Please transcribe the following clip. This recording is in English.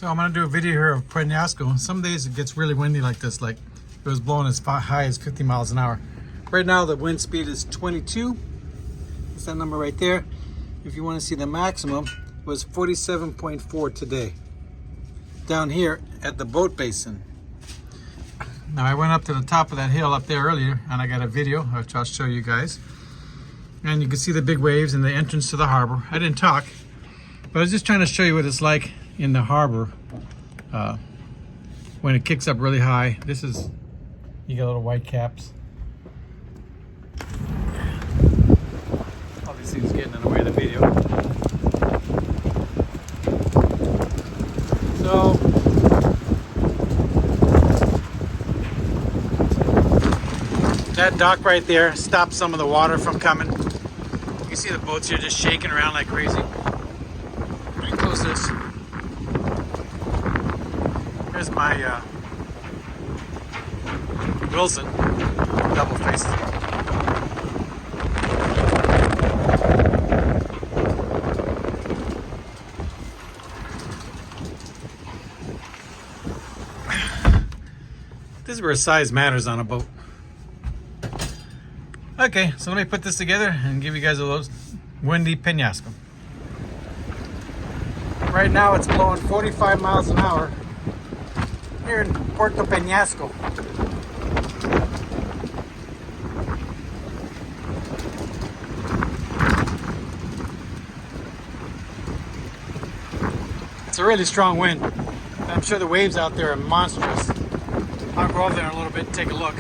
So I'm gonna do a video here of Penasco. Some days it gets really windy like this, like it was blowing as high as 50 miles an hour. Right now the wind speed is 22. It's that number right there. If you want to see the maximum, it was 47.4 today. Down here at the boat basin. Now I went up to the top of that hill up there earlier and I got a video which I'll show you guys. And you can see the big waves and the entrance to the harbor. I didn't talk, but I was just trying to show you what it's like in the harbor when it kicks up really high. This is, you got little white caps. All these things getting in the way of the video. So that dock right there stops some of the water from coming. You can see the boats here just shaking around like crazy. Pretty close to this. Here's my Wilson, double faced. This is where size matters on a boat. Okay, so let me put this together and give you guys a little windy Penasco. Right now it's blowing 45 miles an hour here in Puerto Penasco. It's a really strong wind. I'm sure the waves out there are monstrous. I'll go over there in a little bit and take a look.